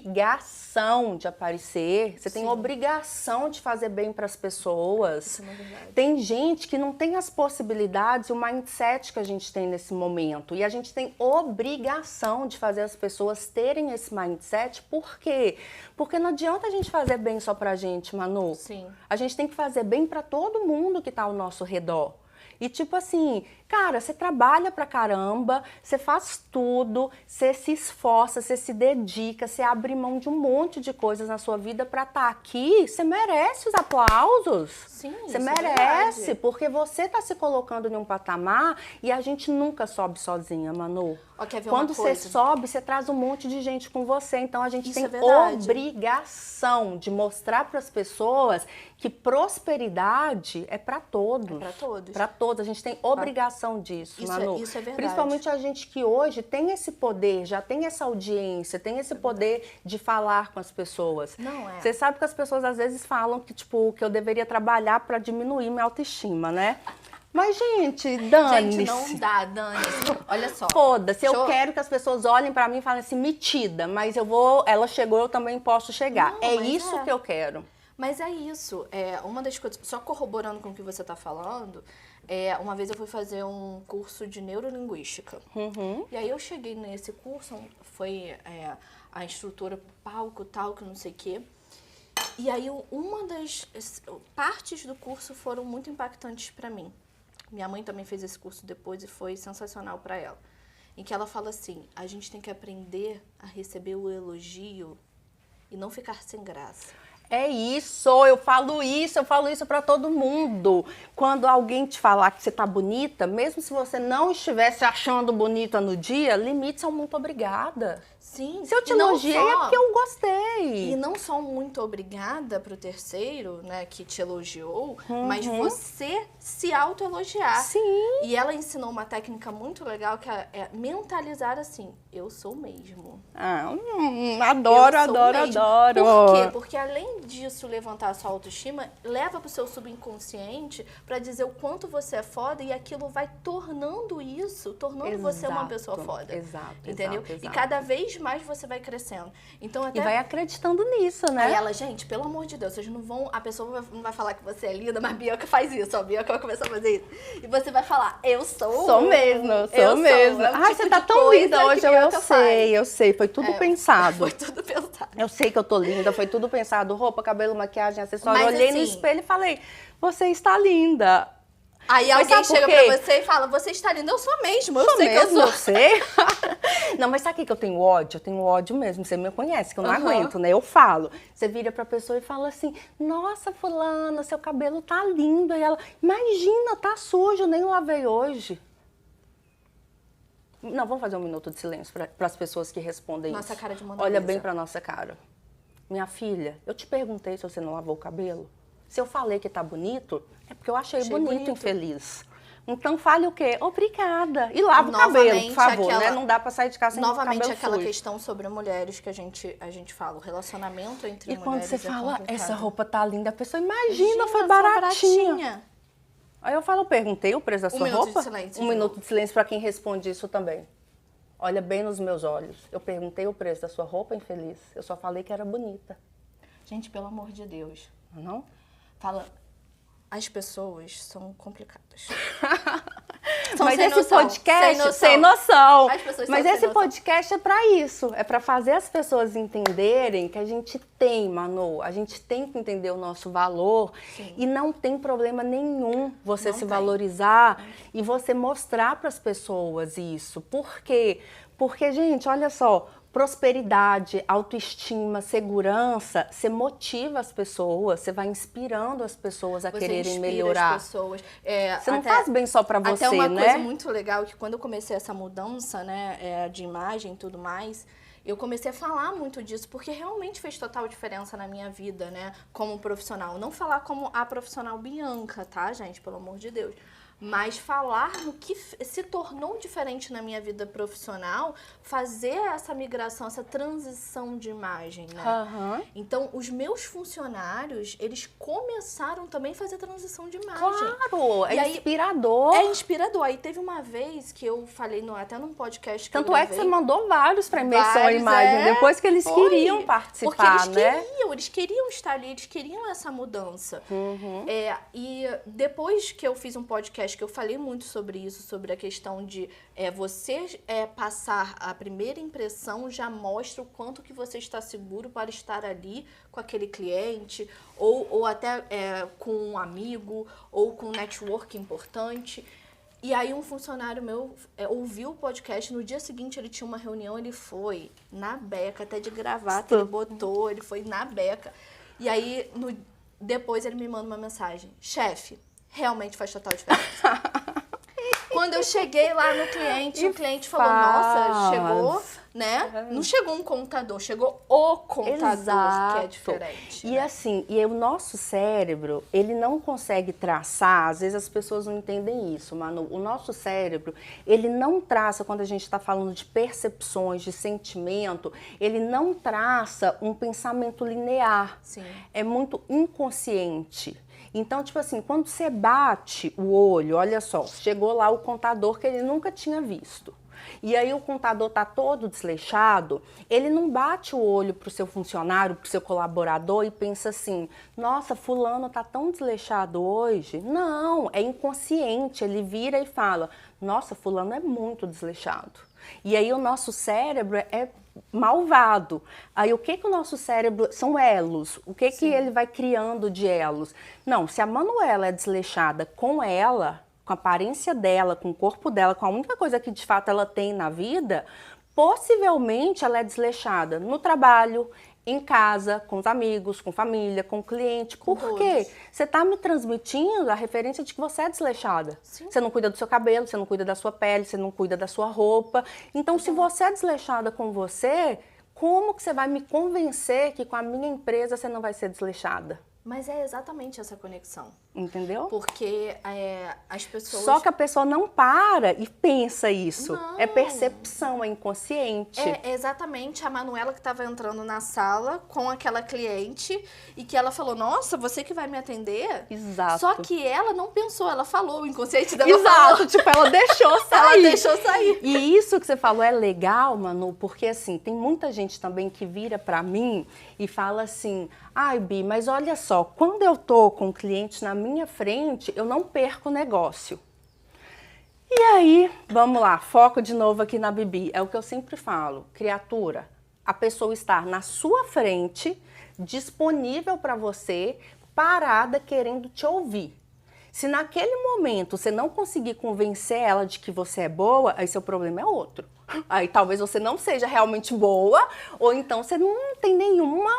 obrigação de aparecer, você tem obrigação de fazer bem para as pessoas. Isso é uma verdade. Tem gente que não tem as possibilidades e o mindset que a gente tem nesse momento. E a gente tem obrigação de fazer as pessoas terem esse mindset. Por quê? Porque não adianta a gente fazer bem só pra gente, Manu. Sim. A gente tem que fazer bem pra todo mundo que tá ao nosso redor. E tipo assim, cara, você trabalha pra caramba, você faz tudo, você se esforça, você se dedica, você abre mão de um monte de coisas na sua vida pra estar aqui, você merece os aplausos. Sim, você isso merece, é verdade. porque você tá se colocando em um patamar e a gente nunca sobe sozinha, Manu. Ó, quer ver Quando uma você coisa? sobe, você traz um monte de gente com você. Então a gente Isso tem é verdade. obrigação de mostrar para as pessoas que prosperidade é para todos. É pra todos. Para todos. A gente tem obrigação disso, Isso Manu. isso é verdade. Principalmente a gente que hoje tem esse poder, já tem essa audiência, tem esse poder de falar com as pessoas. Não é. Você sabe que as pessoas às vezes falam que, tipo, que eu deveria trabalhar para diminuir minha autoestima, né? Mas, gente, dane-se. Gente, não dá, dane-se. Olha só. Foda-se, eu Deixa eu- quero que as pessoas olhem pra mim e falem assim, metida, mas eu vou, ela chegou, eu também posso chegar. Não, É mas isso é. que eu quero. Mas é isso. Uma das coisas, só corroborando com o que você tá falando, uma vez eu fui fazer um curso de neurolinguística. E aí eu cheguei nesse curso, foi a instrutora pro palco, tal, que não sei o quê. E aí uma das partes do curso foram muito impactantes pra mim. Minha mãe também fez esse curso depois e foi sensacional pra ela. Em que ela fala assim, a gente tem que aprender a receber o elogio e não ficar sem graça. É isso, eu falo isso pra todo mundo. Quando alguém te falar que você tá bonita, mesmo se você não estivesse achando bonita no dia, limite ao muito obrigada. Sim. Se eu te e não elogiei só- é porque eu gostei. E não só muito obrigada pro terceiro, né, que te elogiou, mas você se autoelogiar. Sim. E ela ensinou uma técnica muito legal que é mentalizar assim, eu sou mesmo. Adoro, Eu sou adoro, mesmo. adoro. Por quê? Porque além disso levantar a sua autoestima, leva pro seu subconsciente pra dizer o quanto você é foda e aquilo vai tornando você uma pessoa foda. Exato, Entendeu? exato. E cada vez mais você vai crescendo. Então até E vai acreditando nisso, né? Aí ela, gente, pelo amor de Deus, vocês não vão. A pessoa não vai falar que você é linda, mas a Bianca faz isso, ó. A Bianca vai começar a fazer isso. E você vai falar, eu sou. Sou mesmo, sou mesmo. É um Ai, tipo você tá de tão coisa linda que hoje, eu Bianca faz. sei. Foi tudo pensado. Foi tudo pensado. Eu sei que eu tô linda, foi tudo pensado. Roupa, cabelo, maquiagem, acessório. Mas, Olhei no assim, espelho e falei, você está linda. Aí Mas alguém sabe por chega quê? pra você e fala, você está linda, eu sou mesmo, eu Sou sei mesmo, que eu eu sou. sei. Não, mas sabe o que eu tenho ódio? Eu tenho ódio mesmo, você me conhece, que eu não Aham. aguento, né? Eu falo. Você vira pra pessoa e fala assim, nossa, fulana, seu cabelo tá lindo. E ela, imagina, tá sujo, nem lavei hoje. Não, vamos fazer um minuto de silêncio para as pessoas que respondem Nossa isso. cara de Mona Olha Lisa. bem pra nossa cara. Minha filha, eu te perguntei se você não lavou o cabelo. Se eu falei que tá bonito, é porque eu achei bonito e feliz. Então fale o quê? Obrigada. E lava o cabelo, por Novamente, favor, aquela- né? Não dá pra sair de casa sem Novamente cabelo aquela sujo. questão sobre mulheres que a gente fala, o relacionamento entre E quando mulheres você é fala, complicado. essa roupa tá linda, a pessoa imagina, Imagina, foi baratinha. baratinha. Aí eu perguntei o preço da sua minuto de roupa. silêncio, Um de minuto novo. de silêncio pra quem responde isso também. Olha bem nos meus olhos. Eu perguntei o preço da sua roupa, infeliz. Eu só falei que era bonita. Gente, pelo amor de Deus. Não? Fala, as pessoas são complicadas. Mas sem esse noção, podcast, sem noção. As pessoas Mas são sem esse noção. podcast é pra isso, é pra fazer as pessoas entenderem que a gente tem, Manu, a gente tem que entender o nosso valor. Sim. E não tem problema nenhum você Não se tem. valorizar e você mostrar para as pessoas isso. Por quê? Porque, gente, olha só, prosperidade, autoestima, segurança, você motiva as pessoas, você vai inspirando as pessoas a Você quererem inspira melhorar. as pessoas. Você não faz bem só pra você, Até uma né? coisa muito legal, que quando eu comecei essa mudança, né, de imagem e tudo mais, eu comecei a falar muito disso, porque realmente fez total diferença na minha vida, né, como profissional. Não falar como a profissional Bianca, tá, gente? Pelo amor de Deus. Mas falar no que se tornou diferente na minha vida profissional, fazer essa migração, essa transição de imagem, né? Uhum. Então, os meus funcionários, eles começaram também a fazer transição de imagem. Claro, é inspirador. É inspirador. Aí teve uma vez que eu falei, até num podcast que Tanto é que você mandou vários para imersão em imagem, depois que eles queriam participar, porque eles queriam estar ali, eles queriam essa mudança. Uhum. E depois que eu fiz um podcast que eu falei muito sobre isso, sobre a questão de você passar a primeira impressão já mostra o quanto que você está seguro para estar ali com aquele cliente, ou até com um amigo, ou com um network importante. E aí um funcionário meu ouviu o podcast, no dia seguinte ele tinha uma reunião, ele foi na beca, até de gravata, ele foi na beca. E aí, depois ele me manda uma mensagem, chefe, realmente faz total diferença. Quando eu cheguei lá no cliente, o cliente falou, nossa, chegou, né? Não chegou um contador, chegou o contador. Exato. Que é diferente. E né? assim, o nosso cérebro, ele não consegue traçar, às vezes as pessoas não entendem isso, Manu. O nosso cérebro, ele não traça, quando a gente está falando de percepções, de sentimento, ele não traça um pensamento linear. Sim. É muito inconsciente. Então, tipo assim, quando você bate o olho, olha só, chegou lá o contador que ele nunca tinha visto. E aí o contador tá todo desleixado, ele não bate o olho pro seu funcionário, pro seu colaborador e pensa assim, nossa, fulano tá tão desleixado hoje. Não, é inconsciente, ele vira e fala, nossa, fulano é muito desleixado. E aí o nosso cérebro é malvado. Aí o que o nosso cérebro... São elos. O que ele vai criando de elos? Não, se a Manuela é desleixada com ela, com a aparência dela, com o corpo dela, com a única coisa que de fato ela tem na vida, possivelmente ela é desleixada no trabalho, em casa, com os amigos, com família, com o cliente. Por quê? Você está me transmitindo a referência de que você é desleixada. Sim. Você não cuida do seu cabelo, você não cuida da sua pele, você não cuida da sua roupa. Então, se você é desleixada com você, como que você vai me convencer que com a minha empresa você não vai ser desleixada? Mas é exatamente essa conexão. Entendeu? Porque as pessoas... Só que a pessoa não para e pensa isso. Não. É percepção, é inconsciente. É exatamente a Manuela que estava entrando na sala com aquela cliente e que ela falou, nossa, você que vai me atender? Exato. Só que ela não pensou, ela falou, o inconsciente dela Exato, falou. tipo, ela deixou sair. Ela deixou sair. E isso que você falou é legal, Manu, porque assim, tem muita gente também que vira pra mim e fala assim, ai, Bi, mas olha só, quando eu tô com o cliente na minha frente, eu não perco o negócio. E aí, vamos lá, foco de novo aqui na Bibi. É o que eu sempre falo, criatura, a pessoa estar na sua frente, disponível para você, parada, querendo te ouvir. Se naquele momento você não conseguir convencer ela de que você é boa, aí seu problema é outro. Aí talvez você não seja realmente boa, ou então você não tem nenhuma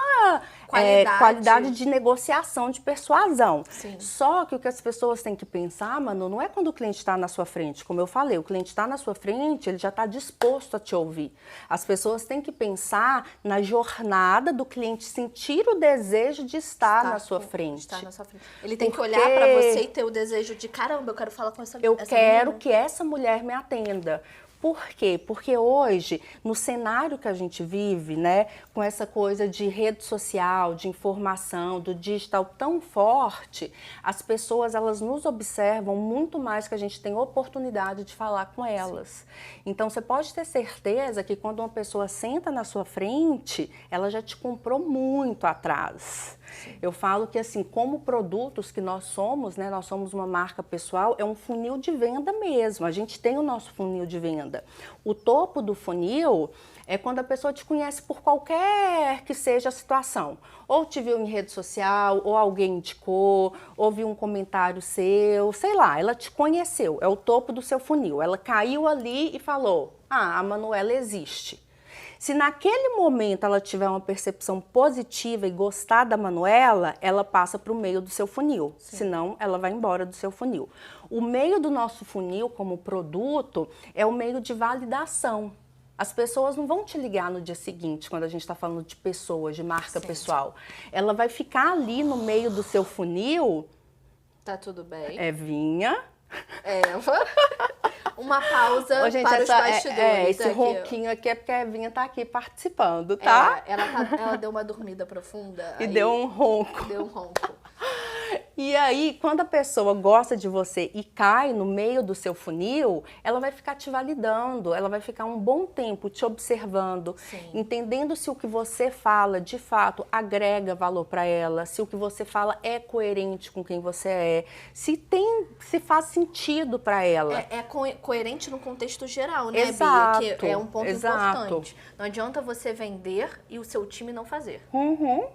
qualidade de negociação, de persuasão. Sim. Só que o que as pessoas têm que pensar, Manu, não é quando o cliente está na sua frente. Como eu falei, o cliente está na sua frente, ele já está disposto a te ouvir. As pessoas têm que pensar na jornada do cliente, sentir o desejo de estar na sua frente. Estar na sua frente. Ele tem que olhar para você e ter o desejo de, caramba, eu quero falar com essa mulher. Eu quero que essa mulher me atenda. Por quê? Porque hoje, no cenário que a gente vive, né, com essa coisa de rede social, de informação, do digital tão forte, as pessoas, elas nos observam muito mais que a gente tem oportunidade de falar com elas. Sim. Então, você pode ter certeza que quando uma pessoa senta na sua frente, ela já te comprou muito atrás. Sim. Eu falo que, assim, como produtos que nós somos, né, nós somos uma marca pessoal, é um funil de venda mesmo. A gente tem o nosso funil de venda. O topo do funil é quando a pessoa te conhece por qualquer que seja a situação. Ou te viu em rede social, ou alguém indicou, ou viu um comentário seu, sei lá, ela te conheceu. É o topo do seu funil. Ela caiu ali e falou, ah, a Manuela existe. Se naquele momento ela tiver uma percepção positiva e gostar da Manuela, ela passa para o meio do seu funil. Sim. Senão, ela vai embora do seu funil. O meio do nosso funil, como produto, é o meio de validação. As pessoas não vão te ligar no dia seguinte, quando a gente está falando de pessoas, de marca Sim. pessoal. Ela vai ficar ali no meio do seu funil. Tá tudo bem. Evinha. Eva. Uma pausa Ô, gente, para os bastidores. esse ronquinho aqui é porque a Evinha tá aqui participando, tá? Ela deu uma dormida profunda. E deu um ronco. Deu um ronco. E aí, quando a pessoa gosta de você e cai no meio do seu funil, ela vai ficar te validando, ela vai ficar um bom tempo te observando, Sim. entendendo se o que você fala, de fato, agrega valor para ela, se o que você fala é coerente com quem você é, se faz sentido para ela. É coerente no contexto geral, né, Exato, Bia? Que é um ponto exato. importante. Não adianta você vender e o seu time não fazer. Uhum.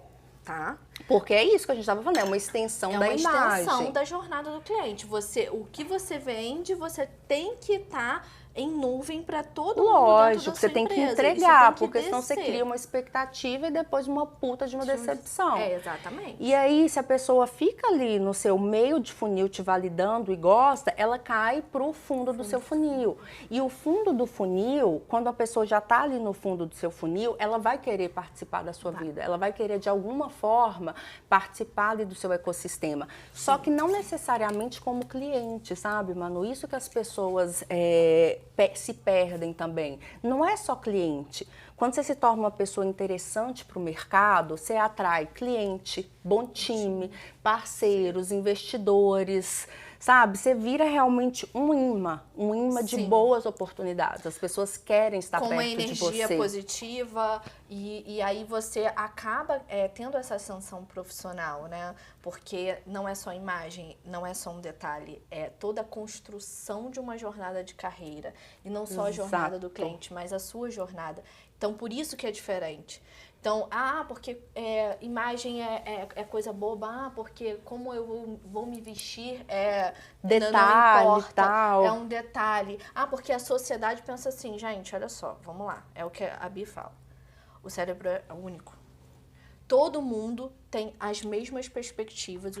Tá? Porque é isso que a gente estava falando, é uma extensão da imagem. É uma extensão da jornada do cliente. O que você vende, você tem que estar em nuvem para todo mundo dentro da Lógico, você sua tem que empresa. entregar, que porque senão você cria uma expectativa e depois uma puta de uma decepção. Exatamente. E aí, se a pessoa fica ali no seu meio de funil te validando e gosta, ela cai pro fundo do seu funil. E o fundo do funil, quando a pessoa já tá ali no fundo do seu funil, ela vai querer participar da sua vida. Ela vai querer, de alguma forma, participar ali do seu ecossistema. Só que não necessariamente como cliente, sabe, Manu? Isso que as pessoas se perdem também. Não é só cliente. Quando você se torna uma pessoa interessante para o mercado, você atrai cliente, bom time, parceiros, investidores, sabe? Você vira realmente um imã de boas oportunidades. As pessoas querem estar perto de você. Com uma energia positiva e aí você acaba tendo essa ascensão profissional, né? Porque não é só imagem, não é só um detalhe, é toda a construção de uma jornada de carreira. E não só a jornada do cliente, mas a sua jornada. Então, por isso que é diferente. Então, porque imagem é coisa boba, porque como eu vou me vestir detalhe, não importa, tal. é um detalhe. Porque a sociedade pensa assim, gente, olha só, vamos lá, é o que a Bi fala. O cérebro é único. Todo mundo tem as mesmas perspectivas,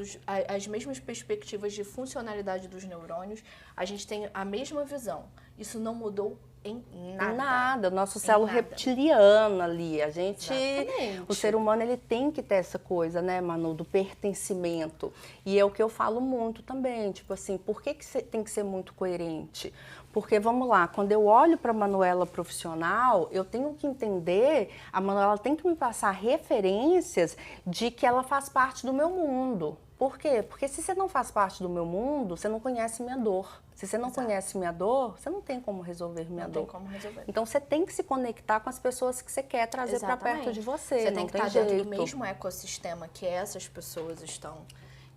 as mesmas perspectivas de funcionalidade dos neurônios, a gente tem a mesma visão. Isso não mudou em nada. Nada, nosso cérebro reptiliano ali, a gente, exatamente. O ser humano ele tem que ter essa coisa, né, Manu, do pertencimento. E é o que eu falo muito também, tipo assim, por que tem que ser muito coerente? Porque, vamos lá, quando eu olho para a Manuela profissional, eu tenho que entender, a Manuela tem que me passar referências de que ela faz parte do meu mundo. Por quê? Porque se você não faz parte do meu mundo, você não conhece minha dor. Se você não conhece minha dor, você não tem como resolver minha dor. Não tem como resolver. Então, você tem que se conectar com as pessoas que você quer trazer para perto de você. Você tem que estar dentro do mesmo ecossistema que essas pessoas estão.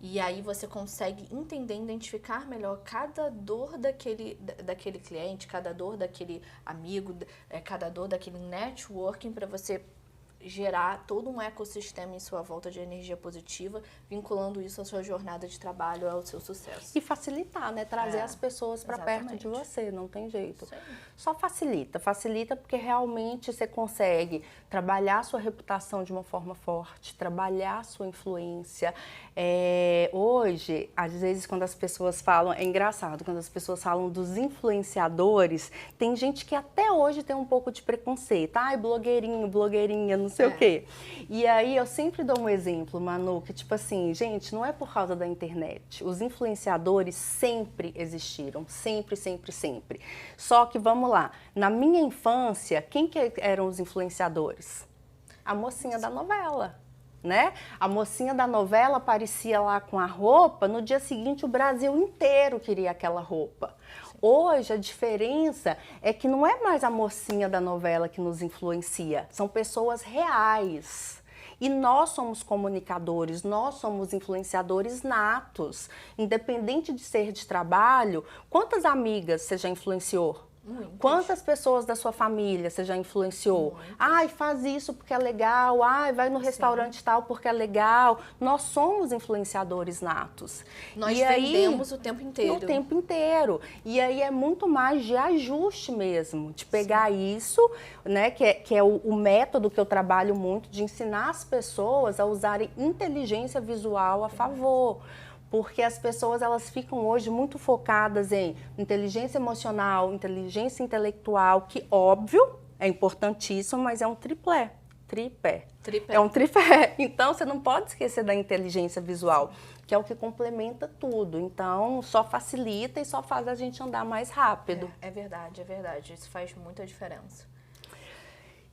E aí você consegue entender, identificar melhor cada dor daquele cliente, cada dor daquele amigo, cada dor daquele networking para você gerar todo um ecossistema em sua volta de energia positiva, vinculando isso à sua jornada de trabalho, ao seu sucesso. E facilitar, né? Trazer as pessoas para perto de você, não tem jeito. Sim. Só facilita porque realmente você consegue trabalhar a sua reputação de uma forma forte, trabalhar a sua influência. Hoje, às vezes, quando as pessoas falam, é engraçado, quando as pessoas falam dos influenciadores, tem gente que até hoje tem um pouco de preconceito. Ai, blogueirinho, blogueirinha, não sei o quê. E aí eu sempre dou um exemplo, Manu, que tipo assim, gente, não é por causa da internet. Os influenciadores sempre existiram, sempre, sempre, sempre. Só que, vamos lá, na minha infância, quem que eram os influenciadores? A mocinha da novela. Né? A mocinha da novela aparecia lá com a roupa, no dia seguinte o Brasil inteiro queria aquela roupa. Hoje a diferença é que não é mais a mocinha da novela que nos influencia, são pessoas reais. E nós somos comunicadores, nós somos influenciadores natos. Independente de ser de trabalho, quantas amigas você já influenciou? Muitas. Quantas pessoas da sua família você já influenciou? Muitas. Ai, faz isso porque é legal. Ai, vai no restaurante tal porque é legal. Nós somos influenciadores natos. Nós vendemos o tempo inteiro. O tempo inteiro. E aí é muito mais de ajuste mesmo, de pegar isso, né, que é o método que eu trabalho muito, de ensinar as pessoas a usarem inteligência visual a favor. Porque as pessoas elas ficam hoje muito focadas em inteligência emocional, inteligência intelectual, que óbvio é importantíssimo, mas é um triplé. tripé. Tripé. É um tripé. Então, você não pode esquecer da inteligência visual, que é o que complementa tudo. Então, só facilita e só faz a gente andar mais rápido. É verdade, é verdade. Isso faz muita diferença.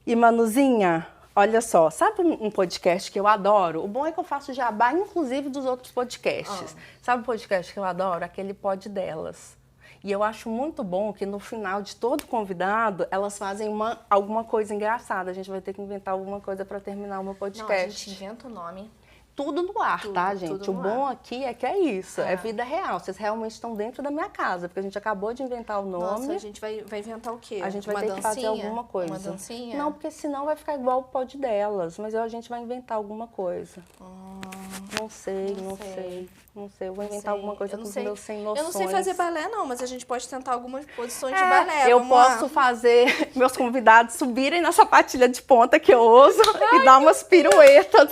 E, Manuzinha, olha só, sabe um podcast que eu adoro? O bom é que eu faço jabá, inclusive, dos outros podcasts. Sabe o podcast que eu adoro? Aquele Pod Delas. E eu acho muito bom que no final de todo convidado, elas fazem alguma coisa engraçada. A gente vai ter que inventar alguma coisa para terminar o meu podcast. Não, a gente inventa o nome. Tudo no ar, tá, gente? O bom aqui é que é isso, é vida real. Vocês realmente estão dentro da minha casa, porque a gente acabou de inventar o nome. Nossa, a gente vai inventar o quê? A gente vai ter que fazer alguma coisa. Uma dancinha? Não, porque senão vai ficar igual o Pod Delas, mas a gente vai inventar alguma coisa. Não sei. Eu vou inventar alguma coisa com os meus sem noções. Eu não sei fazer balé, não, mas a gente pode tentar algumas posições de balé. Eu posso fazer meus convidados subirem na sapatilha de ponta que eu uso e dar umas piruetas.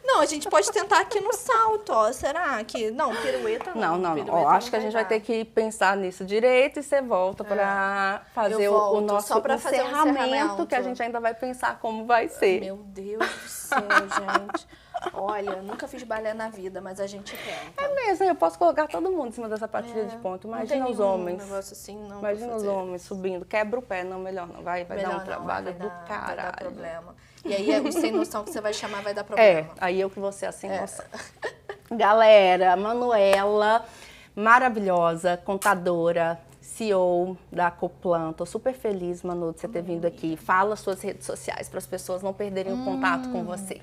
Não, a gente pode tentar aqui no salto, ó. Será que... Não, pirueta não. Não. Pirueta ó, acho que a gente vai ter que pensar nisso direito e você volta para fazer o nosso encerramento, que a gente ainda vai pensar como vai ser. Meu Deus do céu, gente. Olha, nunca fiz balé na vida, mas a gente tenta. É mesmo, eu posso colocar todo mundo em cima dessa sapatilha de ponta. Imagina os homens. Negócio assim, não. Imagina os homens subindo. Quebra o pé, não, melhor não. Vai dar um trabalho do caralho. Vai dar problema. E aí, o sem noção que você vai chamar vai dar problema. Aí eu que vou ser a sem noção. Galera, Manuela, maravilhosa, contadora, CEO da Coplan. Tô super feliz, Manu, de você ter vindo aqui. Fala suas redes sociais para as pessoas não perderem o contato com você.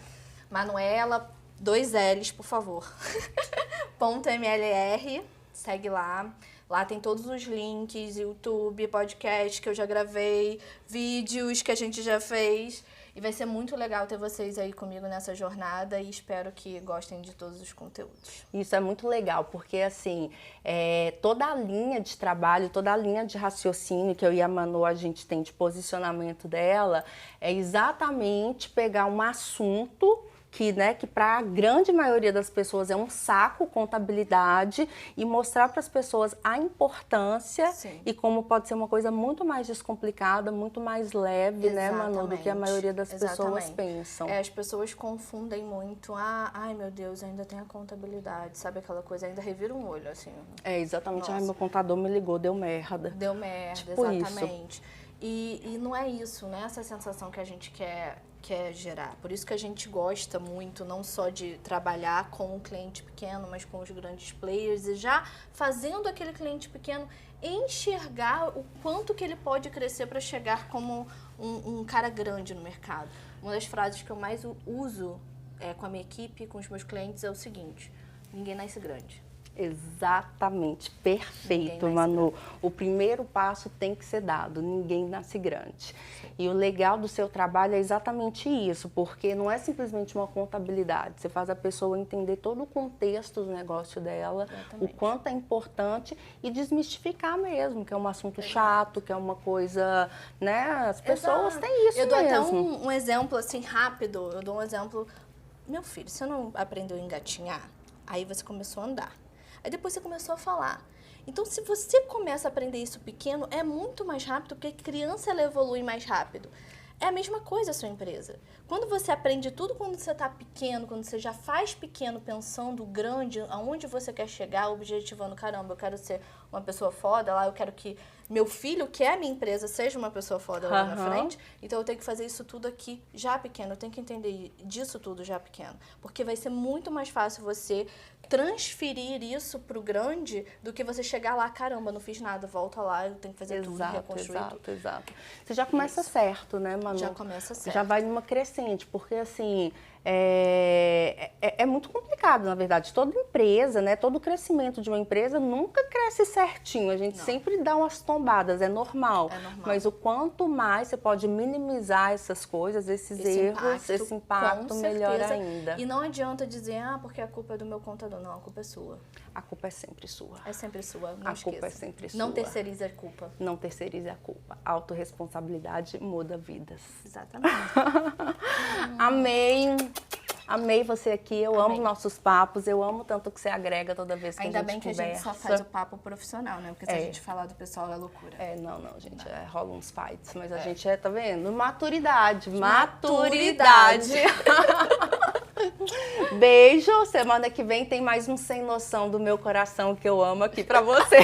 Manuela, 2 L's, por favor. .mlr, segue lá. Lá tem todos os links, YouTube, podcast que eu já gravei, vídeos que a gente já fez. E vai ser muito legal ter vocês aí comigo nessa jornada e espero que gostem de todos os conteúdos. Isso é muito legal, porque assim, toda a linha de trabalho, toda a linha de raciocínio que eu e a Manu, a gente tem de posicionamento dela, é exatamente pegar um assunto que para a grande maioria das pessoas é um saco, contabilidade, e mostrar para as pessoas a importância. Sim. E como pode ser uma coisa muito mais descomplicada, muito mais leve, né, Manu, do que a maioria das pessoas pensam. As pessoas confundem muito. Ai, meu Deus, ainda tem a contabilidade, sabe aquela coisa? Ainda revira um olho, assim. Exatamente. Ai, meu contador me ligou, deu merda. Deu merda, tipo exatamente. Isso. E não é isso, né? Essa sensação que a gente quer gerar. Por isso que a gente gosta muito, não só de trabalhar com o cliente pequeno, mas com os grandes players e já fazendo aquele cliente pequeno enxergar o quanto que ele pode crescer para chegar como um cara grande no mercado. Uma das frases que eu mais uso com a minha equipe, com os meus clientes, é o seguinte: ninguém nasce grande. Exatamente, perfeito, Manu. O primeiro passo tem que ser dado, ninguém nasce grande. E o legal do seu trabalho é exatamente isso, porque não é simplesmente uma contabilidade, você faz a pessoa entender todo o contexto do negócio dela, exatamente. O quanto é importante e desmistificar mesmo, que é um assunto chato, que é uma coisa, né, as pessoas têm isso mesmo. Eu dou até um exemplo assim rápido, meu filho, você não aprendeu a engatinhar? Aí você começou a andar. Aí depois você começou a falar. Então, se você começa a aprender isso pequeno, é muito mais rápido, porque a criança ela evolui mais rápido. É a mesma coisa a sua empresa. Quando você aprende tudo quando você está pequeno, quando você já faz pequeno, pensando grande, aonde você quer chegar, objetivando, caramba, eu quero ser uma pessoa foda lá, eu quero que meu filho, que é a minha empresa, seja uma pessoa foda lá na frente, então eu tenho que fazer isso tudo aqui já pequeno, eu tenho que entender disso tudo já pequeno, porque vai ser muito mais fácil você transferir isso pro grande do que você chegar lá, caramba, não fiz nada, volta lá, eu tenho que fazer tudo, reconstruir tudo. Exato. Você já começa certo, né, Manu? Já começa certo. Já vai numa crescente, porque assim, é muito complicado, na verdade. Toda empresa, né, todo crescimento de uma empresa nunca cresce certinho, a gente sempre dá umas tombadas, é normal. Mas o quanto mais você pode minimizar essas coisas, esses erros, esse impacto, melhor ainda. E não adianta dizer, porque a culpa é do meu contador. Não, a culpa é sua. A culpa é sempre sua. É sempre sua, não A esqueça. culpa é sempre sua. Não terceirize a culpa. Não terceirize a culpa. Autorresponsabilidade muda vidas. Exatamente. Amei. Amei você aqui, eu amo nossos papos, eu amo tanto que você agrega toda vez que a gente conversa. Ainda bem que a gente só faz o papo profissional, né? Porque se a gente falar do pessoal é loucura. Não, gente, rola uns fights, mas a gente tá vendo? Maturidade. Maturidade. Beijo, semana que vem tem mais um Sem Noção do Meu Coração que eu amo aqui pra você.